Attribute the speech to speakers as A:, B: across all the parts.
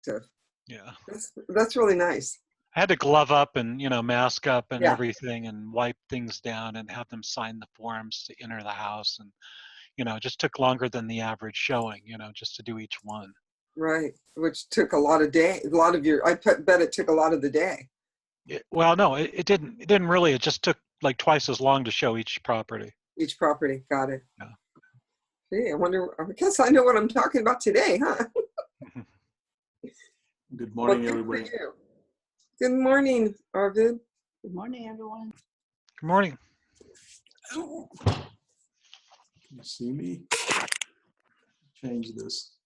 A: effective.
B: Yeah.
A: That's really nice.
B: I had to glove up and, mask up and
A: Yeah.
B: everything and wipe things down and have them sign the forms to enter the house. And, it just took longer than the average showing, just to do each one.
A: Right. Which took a lot of bet it took a lot of the day.
B: Well, no, it didn't. It didn't really. It just took like twice as long to show each property.
A: Each property. Got it.
B: Yeah.
A: Gee, I guess I know what I'm talking about today, huh?
C: Good morning, everybody.
A: Good morning, Arvid.
D: Good morning, everyone.
B: Good morning.
C: Can you see me? Change this.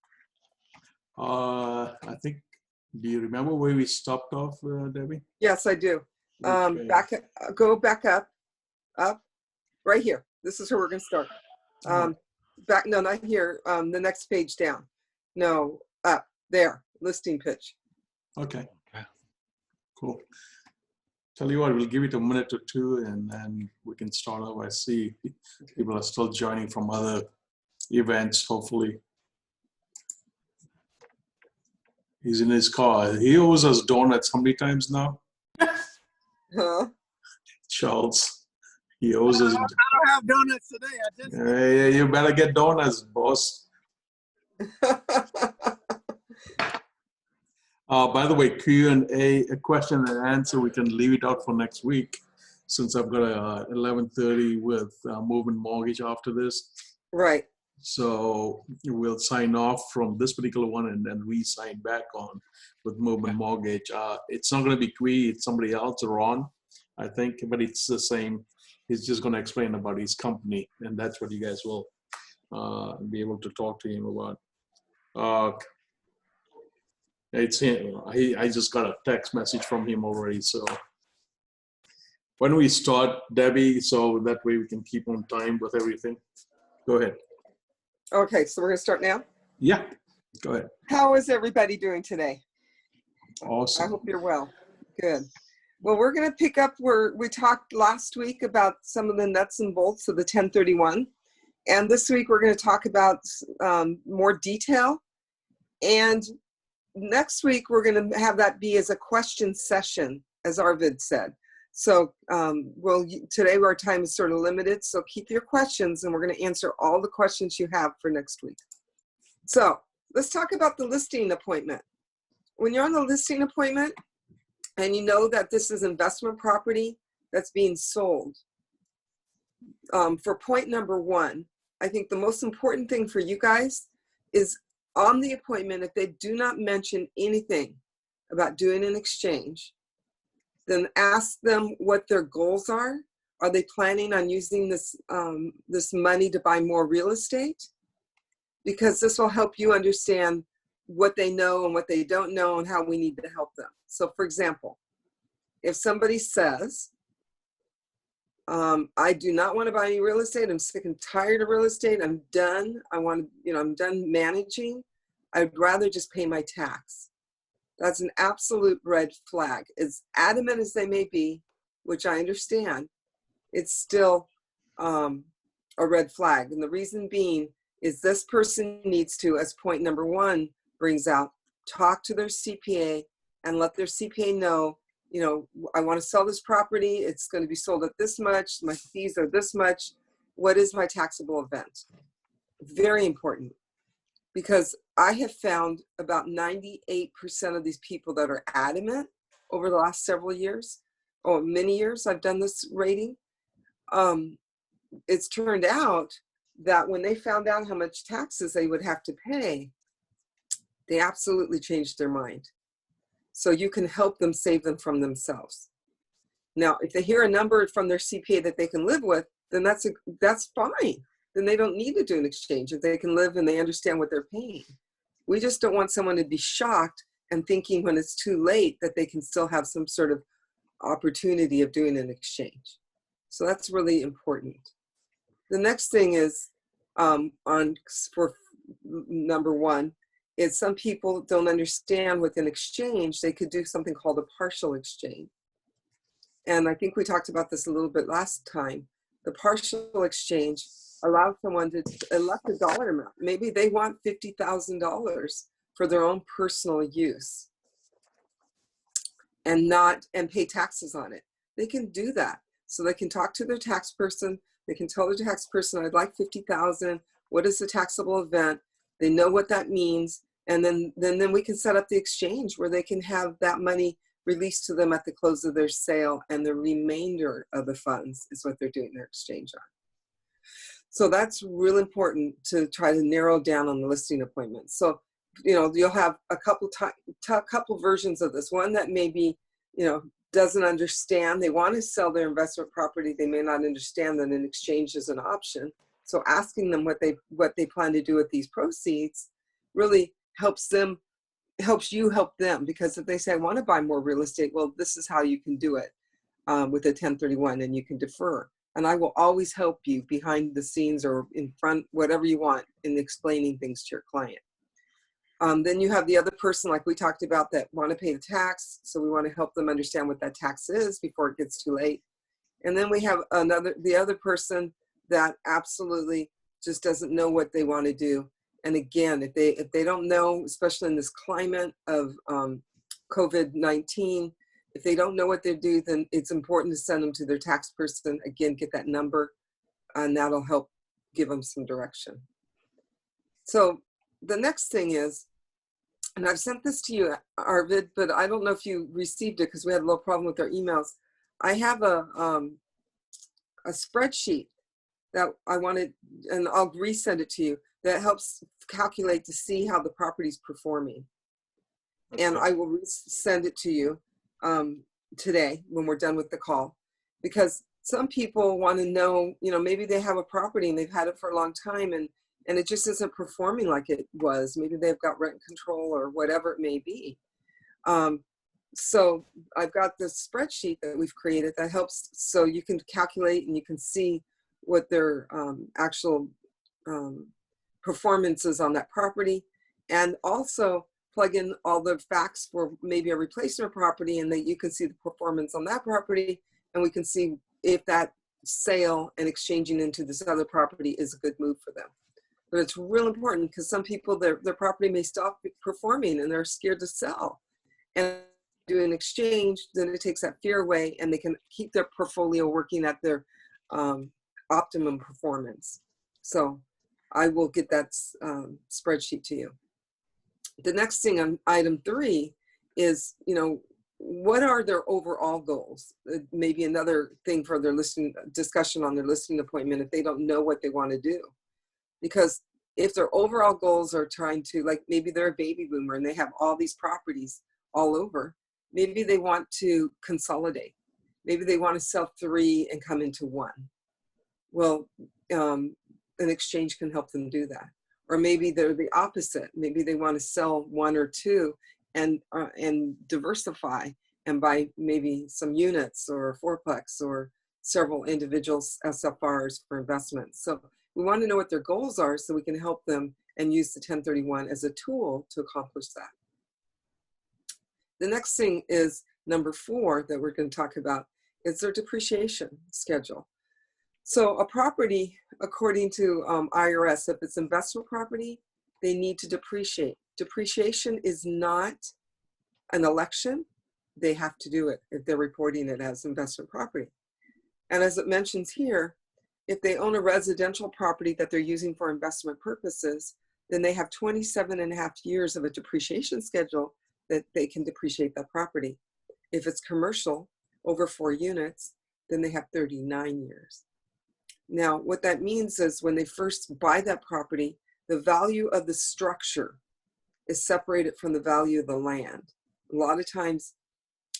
C: I think, do you remember where we stopped off, Debbie?
A: Yes, I do.
C: Okay.
A: Go back up, right here. This is where we're going to start. No, not here. The next page down. No, up there. Listing pitch.
C: Okay. Cool. Tell you what, we'll give it a minute or two, and then we can start off. I see people are still joining from other events. Hopefully, he's in his car. He owes us donuts how many times now?
A: Huh?
C: Charles, he owes us.
D: I don't have donuts today.
C: Hey, you better get donuts, boss. By the way, Q&A, a question and answer, we can leave it out for next week, since I've got a 11:30 with Movement Mortgage after this.
A: Right.
C: So we'll sign off from this particular one, and then we sign back on with Movement Mortgage. It's not going to be Kui, it's somebody else, Ron, I think, but it's the same. He's just going to explain about his company, and that's what you guys will be able to talk to him about. It's him. I just got a text message from him already. So when we start, Debbie, so that way we can keep on time with everything. Go ahead.
A: Okay, so we're going to start now?
C: Yeah, go ahead.
A: How is everybody doing today?
C: Awesome.
A: I hope you're well. Good. Well, we're going to pick up where we talked last week about some of the nuts and bolts of the 1031. And this week we're going to talk about more detail. And next week, we're going to have that be as a question session, as Arvid said. So today our time is sort of limited, so keep your questions, and we're going to answer all the questions you have for next week. So let's talk about the listing appointment. When you're on the listing appointment, and you know that this is investment property that's being sold, for point number one, I think the most important thing for you guys is on the appointment, if they do not mention anything about doing an exchange, then ask them what their goals are. Are they planning on using this money to buy more real estate? Because this will help you understand what they know and what they don't know and how we need to help them. So for example, if somebody says, I do not want to buy any real estate. I'm sick and tired of real estate. I'm done. I'm done managing. I'd rather just pay my tax. That's an absolute red flag. As adamant as they may be, which I understand, it's still a red flag. And the reason being is this person needs to, as point number one brings out, talk to their CPA and let their CPA know, I want to sell this property. It's going to be sold at this much. My fees are this much. What is my taxable event? Very important, because I have found about 98% of these people that are adamant over the last several years, or many years I've done this rating. It's turned out that when they found out how much taxes they would have to pay, they absolutely changed their mind. So you can help them save them from themselves. Now, if they hear a number from their CPA that they can live with, then that's fine. Then they don't need to do an exchange if they can live and they understand what they're paying. We just don't want someone to be shocked and thinking when it's too late that they can still have some sort of opportunity of doing an exchange. So that's really important. The next thing is for number one, is some people don't understand with an exchange, they could do something called a partial exchange. And I think we talked about this a little bit last time. The partial exchange allows someone to elect a dollar amount. Maybe they want $50,000 for their own personal use and pay taxes on it. They can do that. So they can talk to their tax person. They can tell their tax person, I'd like 50,000. What is the taxable event? They know what that means. And then we can set up the exchange where they can have that money released to them at the close of their sale, and the remainder of the funds is what they're doing their exchange on. So that's really important to try to narrow down on the listing appointment. So, you'll have a couple versions of this. One that maybe, doesn't understand. They want to sell their investment property. They may not understand that an exchange is an option. So asking them what they plan to do with these proceeds really helps you help them, because if they say, I want to buy more real estate, well, this is how you can do it with a 1031, and you can defer. And I will always help you behind the scenes or in front, whatever you want, in explaining things to your client. Then you have the other person, like we talked about, that want to pay the tax. So we want to help them understand what that tax is before it gets too late. And then we have the other person that absolutely just doesn't know what they want to do. And again, if they don't know, especially in this climate of COVID-19, if they don't know what they do, then it's important to send them to their tax person. Again, get that number, and that'll help give them some direction. So the next thing is, and I've sent this to you, Arvid, but I don't know if you received it because we had a little problem with our emails. I have a spreadsheet that I wanted, and I'll resend it to you, that helps calculate to see how the property's performing. Okay. And I will send it to you today when we're done with the call, because some people want to know, maybe they have a property and they've had it for a long time, and it just isn't performing like it was. Maybe they've got rent control or whatever it may be. So I've got this spreadsheet that we've created that helps, so you can calculate and you can see what their actual performance is on that property, and also plug in all the facts for maybe a replacement property, and that you can see the performance on that property, and we can see if that sale and exchanging into this other property is a good move for them. But it's real important, because some people, their property may stop performing and they're scared to sell. And do an exchange, then it takes that fear away, and they can keep their portfolio working at their optimum performance. So I will get that spreadsheet to you. The next thing on item 3 is, what are their overall goals? Maybe another thing for their discussion on their listing appointment if they don't know what they want to do. Because if their overall goals are trying to, like, maybe they're a baby boomer and they have all these properties all over, maybe they want to consolidate. Maybe they want to sell 3 and come into 1. Well, an exchange can help them do that. Or maybe they're the opposite. Maybe they want to sell 1 or 2 and diversify and buy maybe some units or fourplex or several individual SFRs for investments. So we want to know what their goals are so we can help them and use the 1031 as a tool to accomplish that. The next thing is number 4 that we're going to talk about is their depreciation schedule. So a property, according to IRS, if it's investment property, they need to depreciate. Depreciation is not an election. They have to do it if they're reporting it as investment property. And as it mentions here, if they own a residential property that they're using for investment purposes, then they have 27.5 years of a depreciation schedule that they can depreciate that property. If it's commercial, over 4 units, then they have 39 years. Now, what that means is when they first buy that property, the value of the structure is separated from the value of the land. A lot of times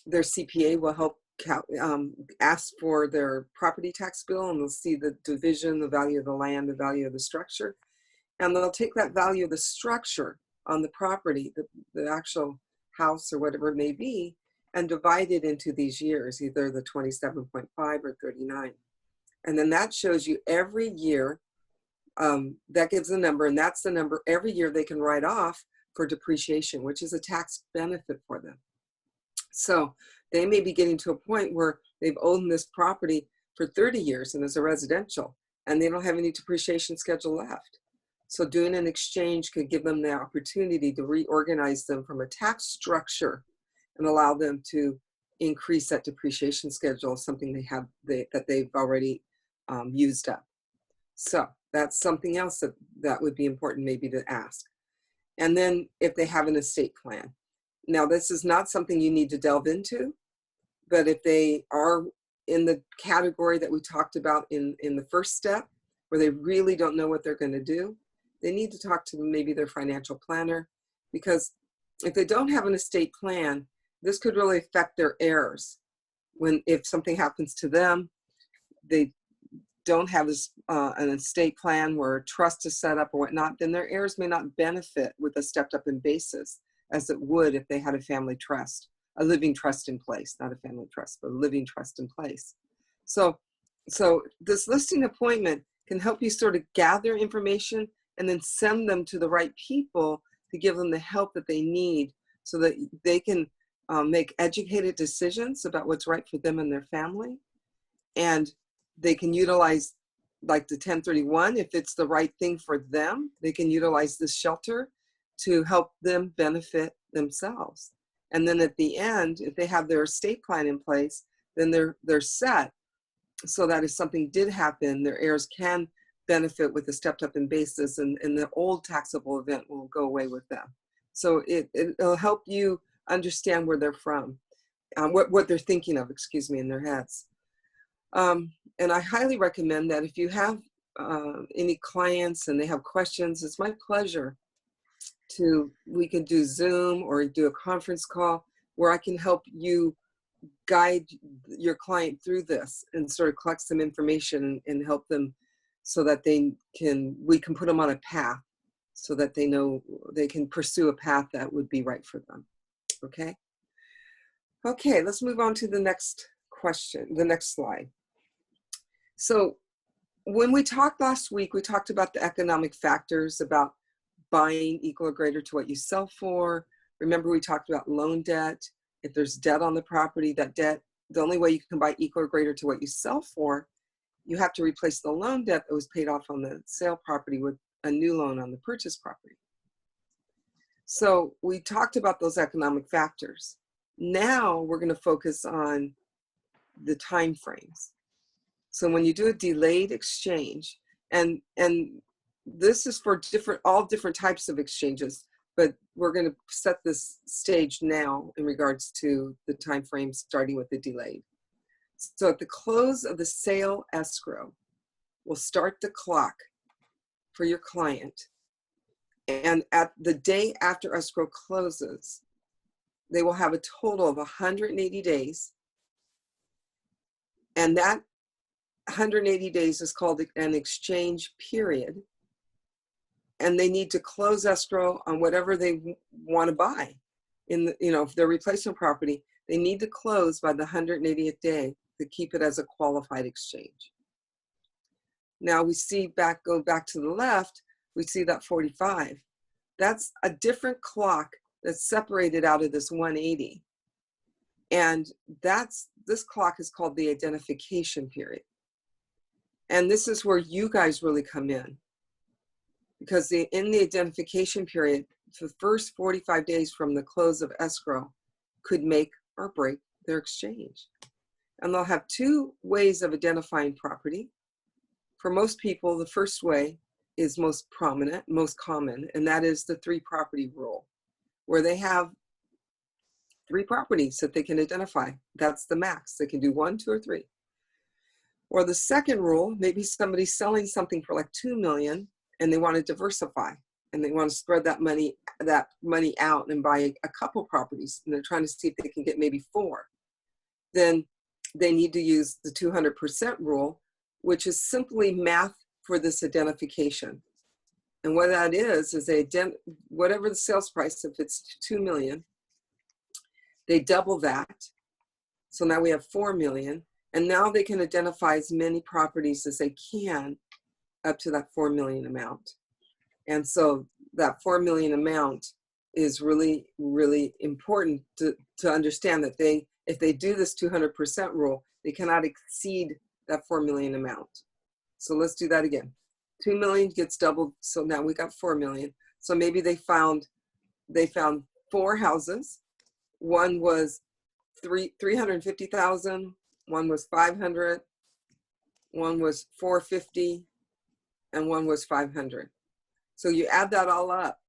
A: their CPA will help ask for their property tax bill, and they'll see the division, the value of the land, the value of the structure. And they'll take that value of the structure on the property, the actual house or whatever it may be, and divide it into these years, either the 27.5 or 39. And then that shows you every year, that gives a number, and that's the number every year they can write off for depreciation, which is a tax benefit for them. So they may be getting to a point where they've owned this property for 30 years and it's a residential, and they don't have any depreciation schedule left. So doing an exchange could give them the opportunity to reorganize them from a tax structure and allow them to increase that depreciation schedule, something that they've already used up. So that's something else that would be important maybe to ask. And then if they have an estate plan. Now, this is not something you need to delve into, but if they are in the category that we talked about in the first step, where they really don't know what they're going to do, they need to talk to maybe their financial planner, because if they don't have an estate plan, this could really affect their heirs. If something happens to them, they don't have an estate plan where a trust is set up or whatnot, then their heirs may not benefit with a stepped up in basis as it would if they had a family trust, a living trust in place, not a family trust, but a living trust in place. So this listing appointment can help you sort of gather information and then send them to the right people to give them the help that they need so that they can make educated decisions about what's right for them and their family. And they can utilize like the 1031, if it's the right thing for them, they can utilize this shelter to help them benefit themselves. And then at the end, if they have their estate plan in place, then they're set so that if something did happen, their heirs can benefit with the stepped up in basis, and the old taxable event will go away with them. So it'll help you understand where they're from, what they're thinking of, in their heads. And I highly recommend that if you have any clients and they have questions, it's my pleasure we can do Zoom or do a conference call where I can help you guide your client through this and sort of collect some information and help them so that we can put them on a path so that they know they can pursue a path that would be right for them. Okay? Okay, let's move on to the next question, the next slide. So when we talked last week, we talked about the economic factors about buying equal or greater to what you sell for. Remember, we talked about loan debt. If there's debt on the property, that debt, the only way you can buy equal or greater to what you sell for, you have to replace the loan debt that was paid off on the sale property with a new loan on the purchase property. So we talked about those economic factors. Now we're going to focus on the time frames. So when you do a delayed exchange, and this is for all different types of exchanges, but we're going to set this stage now in regards to the time frame starting with the delayed. So at the close of the sale escrow, we'll start the clock for your client. And at the day after escrow closes, they will have a total of 180 days. And that 180 days is called an exchange period. And they need to close escrow on whatever they want to buy. If they're replacement property, they need to close by the 180th day to keep it as a qualified exchange. Now we see go back to the left, we see that 45. That's a different clock that's separated out of this 180. And this clock is called the identification period. And this is where you guys really come in. Because in the identification period, the first 45 days from the close of escrow could make or break their exchange. And they'll have two ways of identifying property. For most people, the first way is most prominent, most common, and that is the 3-property rule, where they have 3 properties that they can identify. That's the max. They can do 1, 2, or 3. Or the second rule, maybe somebody's selling something for like $2 million and they want to diversify and they want to spread that money out and buy a couple properties, and they're trying to see if they can get maybe 4. Then they need to use the 200% rule, which is simply math for this identification. And what that is whatever the sales price, if it's $2 million, they double that. So now we have $4 million. And now they can identify as many properties as they can up to that $4 million amount. And so that $4 million amount is really, really important to understand that if they do this 200% rule, they cannot exceed that $4 million amount. So let's do that again. 2 million gets doubled. So now we got 4 million. So maybe they found 4 houses. One was 350,000. One was 500. One was 450, and one was 500. So you add that all up,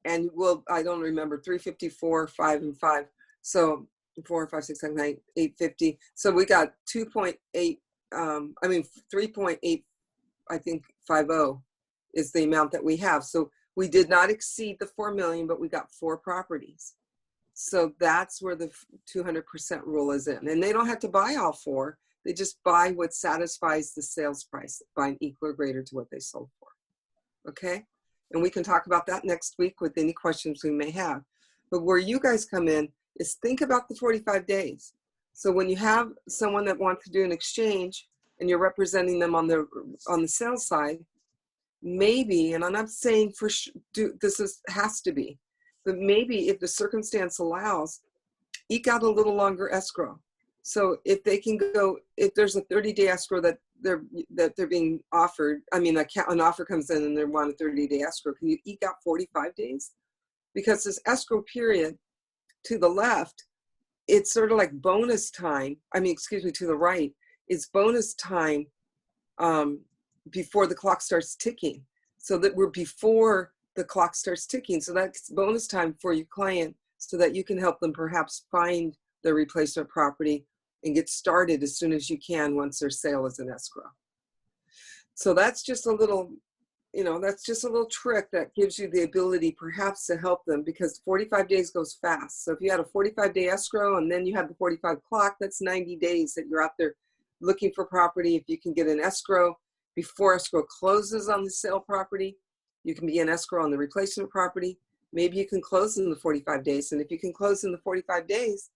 A: and I don't remember, 354, 5 and 5. So 4, 5, 6, 7, 8, 850. So we got 2.8. 3.8. I think 50 is the amount that we have. So we did not exceed the 4 million, but we got 4 properties. So that's where the 200% rule is in. And they don't have to buy all 4. They just buy what satisfies the sales price, buying equal or greater to what they sold for. Okay? And we can talk about that next week with any questions we may have. But where you guys come in is think about the 45 days. So when you have someone that wants to do an exchange and you're representing them on the sales side, maybe, and I'm not saying for sure, has to be, but maybe if the circumstance allows, eke out a little longer escrow. So if they can go, if there's a 30-day escrow that they're being offered, an offer comes in and they want a 30-day escrow, can you eke out 45 days? Because this escrow period to the left, it's sort of like bonus time. To the right, it's bonus time before the clock starts ticking. So that we're before the clock starts ticking. So that's bonus time for your client so that you can help them perhaps find the replacement property and get started as soon as you can once their sale is in escrow. So that's just a little, that's just a little trick that gives you the ability perhaps to help them, because 45 days goes fast. So if you had a 45-day escrow and then you have the 45 clock, that's 90 days that you're out there looking for property. If you can get an escrow before escrow closes on the sale property, you can be in escrow on the replacement property. Maybe you can close in the 45 days. And if you can close in the 45 days,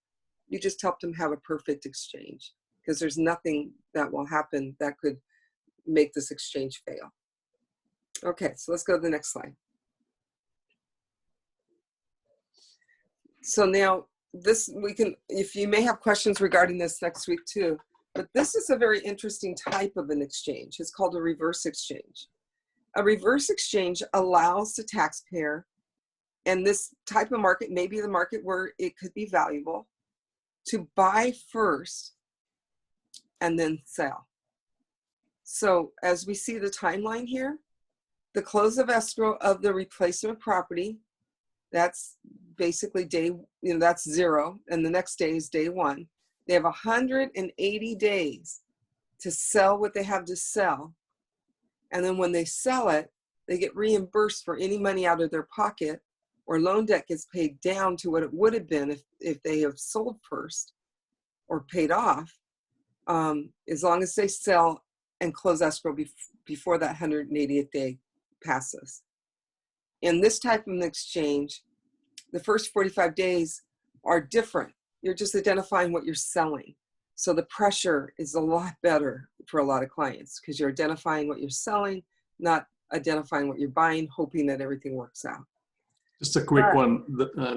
A: you just help them have a perfect exchange, because there's nothing that will happen that could make this exchange fail. Okay, so let's go to the next slide. So now if you may have questions regarding this next week too, but this is a very interesting type of an exchange. It's called a reverse exchange. A reverse exchange allows the taxpayer, and this type of market may be the market where it could be valuable, to buy first and then sell. So as we see the timeline here, the close of escrow of the replacement property, that's basically that's 0, and the next day is day 1. They have 180 days to sell what they have to sell. And then when they sell it, they get reimbursed for any money out of their pocket, or loan debt gets paid down to what it would have been if they have sold first or paid off, as long as they sell and close escrow before that 180th day passes. In this type of an exchange, the first 45 days are different. You're just identifying what you're selling. So the pressure is a lot better for a lot of clients, because you're identifying what you're selling, not identifying what you're buying, hoping that everything works out.
C: Just a quick one.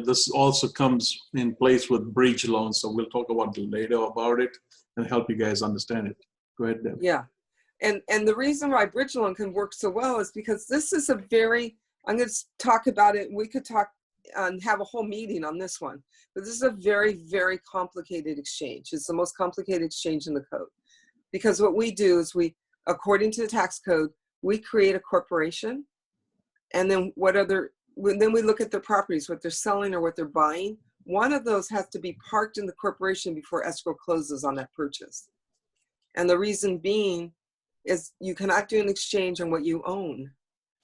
C: This also comes in place with bridge loans. So we'll talk about later about it and help you guys understand it. Go ahead, Deb.
A: Yeah. And the reason why bridge loan can work so well is because this is I'm going to talk about it. We could talk and have a whole meeting on this one, but this is a very, very complicated exchange. It's the most complicated exchange in the code, because what we do is according to the tax code, we create a corporation, and then then we look at their properties, what they're selling or what they're buying. One of those has to be parked in the corporation before escrow closes on that purchase. And the reason being is you cannot do an exchange on what you own.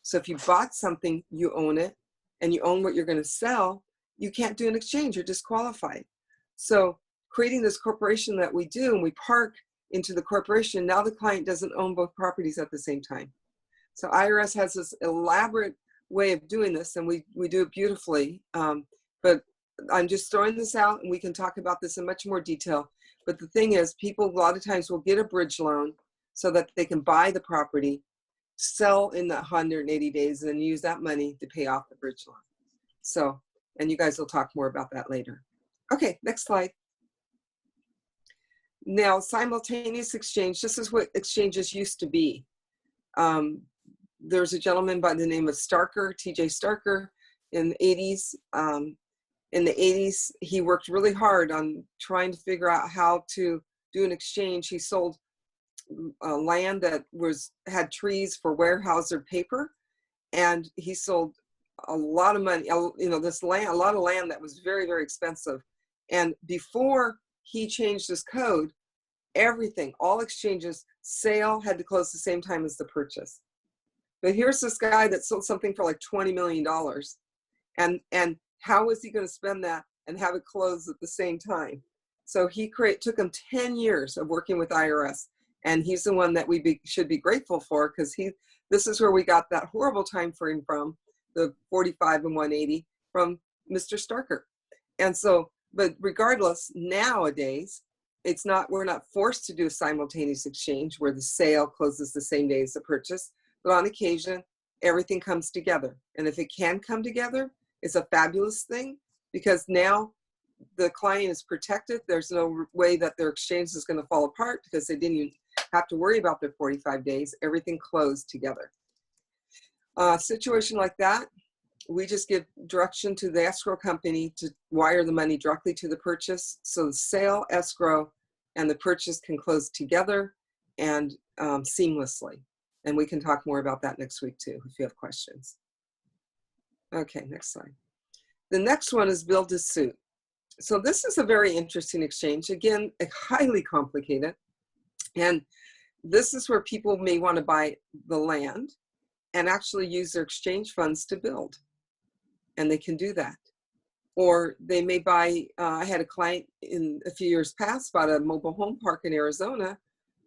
A: So if you bought something, you own it, and you own what you're going to sell, you can't do an exchange. You're disqualified. So creating this corporation that we do, and we park into the corporation, now the client doesn't own both properties at the same time. So IRS has this elaborate way of doing this, and we do it beautifully. But I'm just throwing this out, and we can talk about this in much more detail. But the thing is, people a lot of times will get a bridge loan so that they can buy the property, sell in the 180 days, and then use that money to pay off the bridge loan. So, and you guys will talk more about that later. Okay, next slide. Now, simultaneous exchange, this is what exchanges used to be. There's a gentleman by the name of Starker, TJ Starker, in the 80s. In the 80s, he worked really hard on trying to figure out how to do an exchange. He sold land that had trees for Weyerhaeuser paper, and he sold a lot of money, this land, a lot of land that was very, very expensive. And before he changed his code, everything, all exchanges, sale had to close the same time as the purchase. But here's this guy that sold something for like $20 million. And how was he going to spend that and have it close at the same time? So took him 10 years of working with IRS. And he's the one that we should be grateful for, because this is where we got that horrible time frame from, the 45 and 180, from Mr. Starker. And so, but regardless, nowadays, we're not forced to do a simultaneous exchange where the sale closes the same day as the purchase, but on occasion, everything comes together. And if it can come together, it's a fabulous thing, because now the client is protected. There's no way that their exchange is going to fall apart, because they didn't even have to worry about their 45 days. Everything closed together. Situation like that, we just give direction to the escrow company to wire the money directly to the purchase, so the sale, escrow, and the purchase can close together and seamlessly. And we can talk more about that next week too, if you have questions. Okay, next slide. The next one is build to suit. So this is a very interesting exchange. Again, highly complicated. And this is where people may want to buy the land and actually use their exchange funds to build. And they can do that. Or they may buy, I had a client in a few years past bought a mobile home park in Arizona,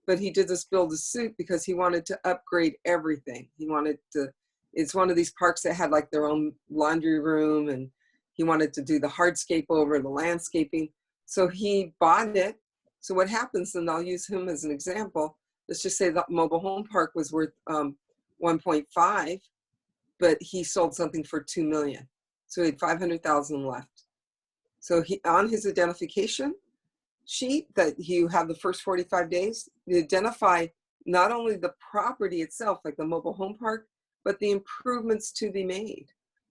A: but he did this build to suit because he wanted to upgrade everything. It's one of these parks that had like their own laundry room, and he wanted to do the hardscape over the landscaping. So he bought it. So what happens, and I'll use him as an example, let's just say the mobile home park was worth 1.5, but he sold something for 2 million. So he had 500,000 left. So on his identification sheet that you have the first 45 days, you identify not only the property itself, like the mobile home park, but the improvements to be made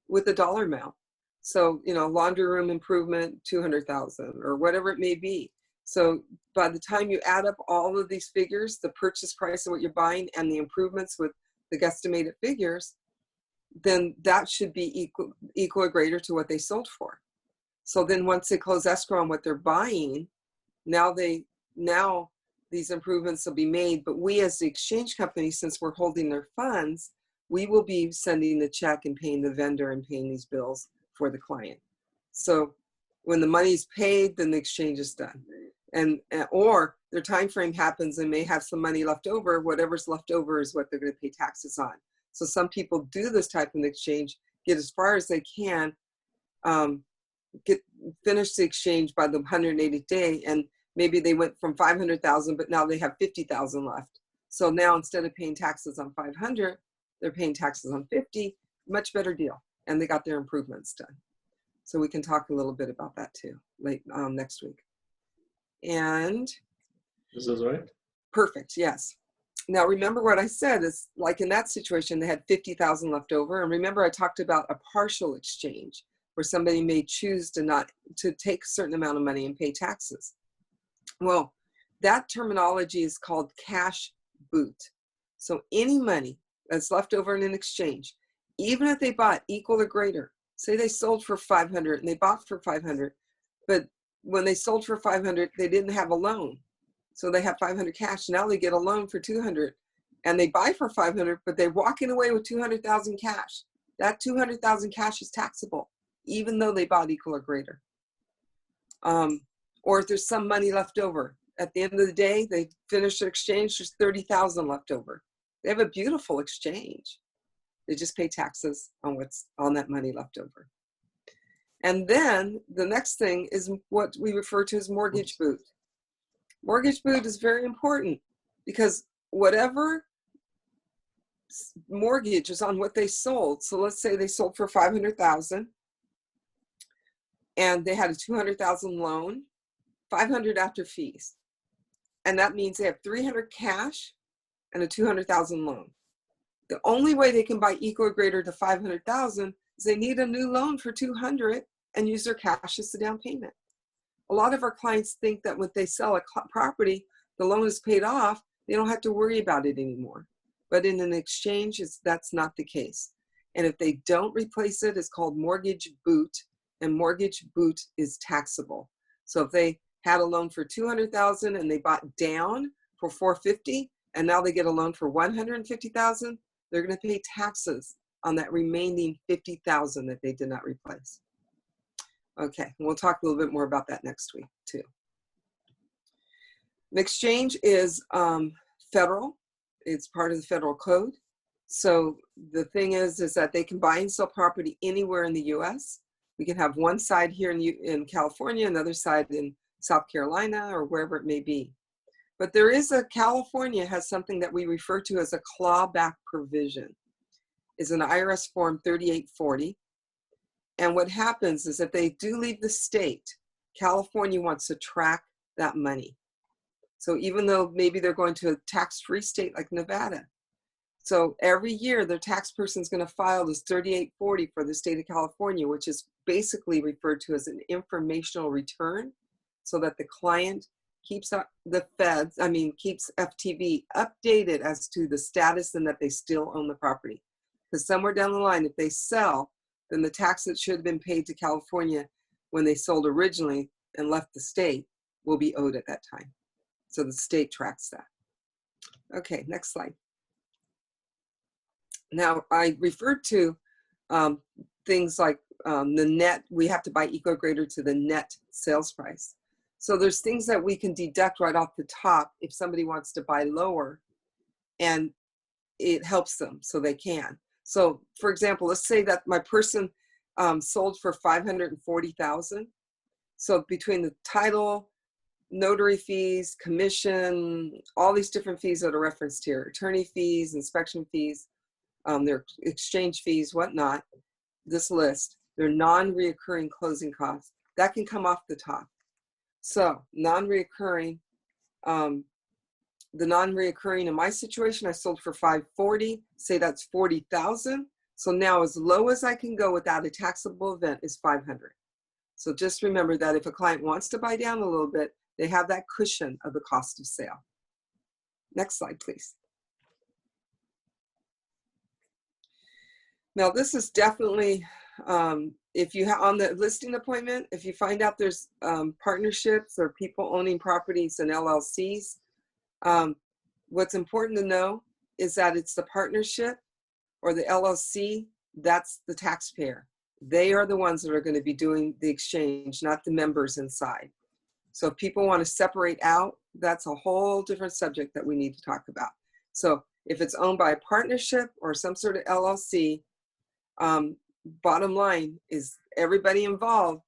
A: with a dollar amount. So, laundry room improvement, 200,000 or whatever it may be. So by the time you add up all of these figures, the purchase price of what you're buying and the improvements with the guesstimated figures, then that should be equal or greater to what they sold for. So then once they close escrow on what they're buying, now these improvements will be made. But we as the exchange company, since we're holding their funds, we will be sending the check and paying the vendor and paying these bills for the client. So when the money's paid, then the exchange is done. Or their time frame happens and may have some money left over. Whatever's left over is what they're going to pay taxes on. So some people do this type of exchange, get as far as they can, finish the exchange by the 180th day, and maybe they went from 500,000, but now they have 50,000 left. So now instead of paying taxes on 500, they're paying taxes on 50. Much better deal, and they got their improvements done. So we can talk a little bit about that too, next week. And
C: this is right.
A: Perfect. Yes. Now, remember what I said is, like in that situation, they had 50,000 left over. And remember, I talked about a partial exchange where somebody may choose to take a certain amount of money and pay taxes. Well, that terminology is called cash boot. So any money that's left over in an exchange, even if they bought equal or greater, say they sold for 500 and they bought for 500, but when they sold for 500, they didn't have a loan. So they have 500 cash. Now they get a loan for 200 and they buy for 500, but they're walking away with 200,000 cash. That 200,000 cash is taxable, even though they bought equal or greater. Or if there's some money left over, at the end of the day, they finish their exchange, there's 30,000 left over. They have a beautiful exchange. They just pay taxes on what's on that money left over. And then the next thing is what we refer to as mortgage boot. Mortgage boot is very important because whatever mortgage is on what they sold, so let's say they sold for 500,000 and they had a 200,000 loan, 500 after fees. And that means they have 300 cash and a 200,000 loan. The only way they can buy equal or greater to 500,000 is they need a new loan for 200 and use their cash as the down payment. A lot of our clients think that when they sell a property, the loan is paid off, they don't have to worry about it anymore. But in an exchange, that's not the case. And if they don't replace it, it's called mortgage boot, and mortgage boot is taxable. So if they had a loan for 200,000 and they bought down for 450, and now they get a loan for 150,000, they're going to pay taxes on that remaining 50,000 that they did not replace. Okay, we'll talk a little bit more about that next week too. An exchange is federal. It's part of the federal code. So the thing is that they can buy and sell property anywhere in the U.S. We can have one side here in California, another side in South Carolina, or wherever it may be. But there is California has something that we refer to as a clawback provision. It's an IRS form 3840. And what happens is if they do leave the state, California wants to track that money. So even though maybe they're going to a tax-free state like Nevada, so every year their tax person is going to file this 3840 for the state of California, which is basically referred to as an informational return, so that the client keeps keeps FTV updated as to the status and that they still own the property. Because somewhere down the line, if they sell, then the tax that should have been paid to California when they sold originally and left the state will be owed at that time. So the state tracks that. Okay, next slide. Now, I referred to things like the net, we have to buy equal or greater to the net sales price. So there's things that we can deduct right off the top if somebody wants to buy lower, and it helps them so they can. So for example, let's say that my person sold for 540,000. So between the title, notary fees, commission, all these different fees that are referenced here, attorney fees, inspection fees, their exchange fees, whatnot, this list, their non-reoccurring closing costs, that can come off the top. So non-reoccurring, the non-reoccurring in my situation, I sold for 540, say that's 40,000. So now as low as I can go without a taxable event is 500. So just remember that if a client wants to buy down a little bit, they have that cushion of the cost of sale. Next slide, please. Now this is definitely, if you have on the listing appointment, if you find out there's partnerships or people owning properties and LLCs, what's important to know is that it's the partnership or the LLC, that's the taxpayer. They are the ones that are going to be doing the exchange, not the members inside. So if people want to separate out, that's a whole different subject that we need to talk about. So if it's owned by a partnership or some sort of LLC, bottom line is everybody involved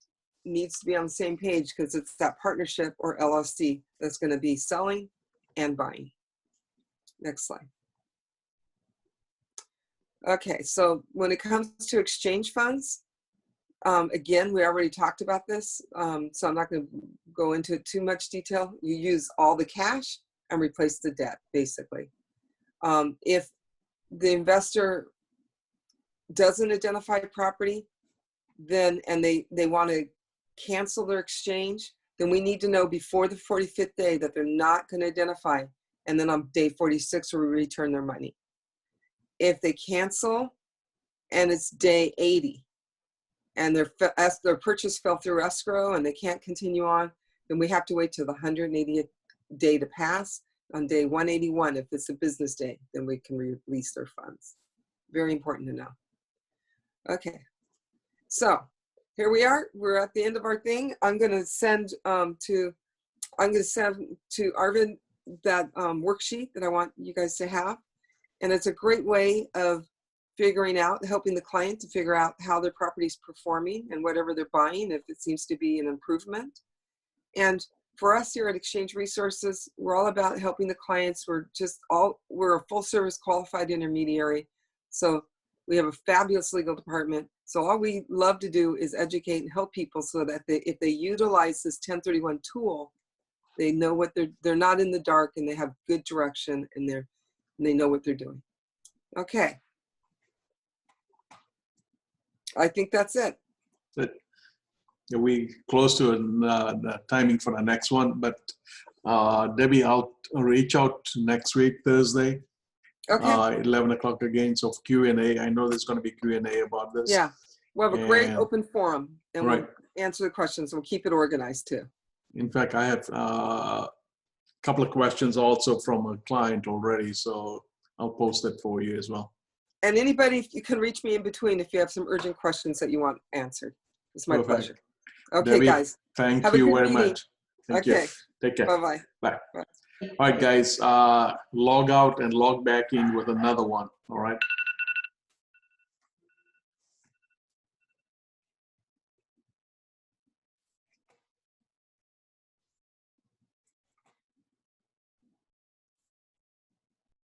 A: needs to be on the same page, because it's that partnership or LLC that's going to be selling and buying. Next slide. Okay, so when it comes to exchange funds, again, we already talked about this, so I'm not going to go into too much detail. You use all the cash and replace the debt, basically. If the investor doesn't identify property, then and they want to cancel their exchange, then we need to know before the 45th day that they're not going to identify, and then on day 46 we return their money. If they cancel and it's day 80 and their purchase fell through escrow and they can't continue on, then we have to wait till the 180th day to pass. On day 181, if it's a business day, then we can release their funds. Very important to know. Okay, so here we are. We're at the end of our thing. I'm going to send to Arvid that worksheet that I want you guys to have, and it's a great way of figuring out, helping the client to figure out how their property is performing and whatever they're buying, if it seems to be an improvement. And for us here at Exchange Resources, we're all about helping the clients. We're a full service qualified intermediary. So we have a fabulous legal department. So all we love to do is educate and help people so that if they utilize this 1031 tool, they know what they're not in the dark, and they have good direction, and they know what they're doing. Okay. I think that's it.
C: That we close to the timing for the next one, but Debbie, I'll reach out next week, Thursday,
A: Okay.
C: 11 o'clock again. So Q&A, I know there's going to be Q&A about this.
A: Yeah. We'll have a great
C: And-
A: open forum and
C: Right.
A: we'll answer the questions. We'll keep it organized too.
C: In fact, I have a couple of questions also from a client already, so I'll post that for you as well.
A: And anybody, you can reach me in between if you have some urgent questions that you want answered. It's my
C: Perfect.
A: pleasure. Okay,
C: Debbie,
A: guys.
C: thank
A: Have a
C: you
A: good
C: very
A: meeting.
C: much. Thank you.
A: Okay.
C: Take care.
A: Bye-bye.
C: Bye.
A: Bye.
C: All right, guys, log out and log back in with another one. All right.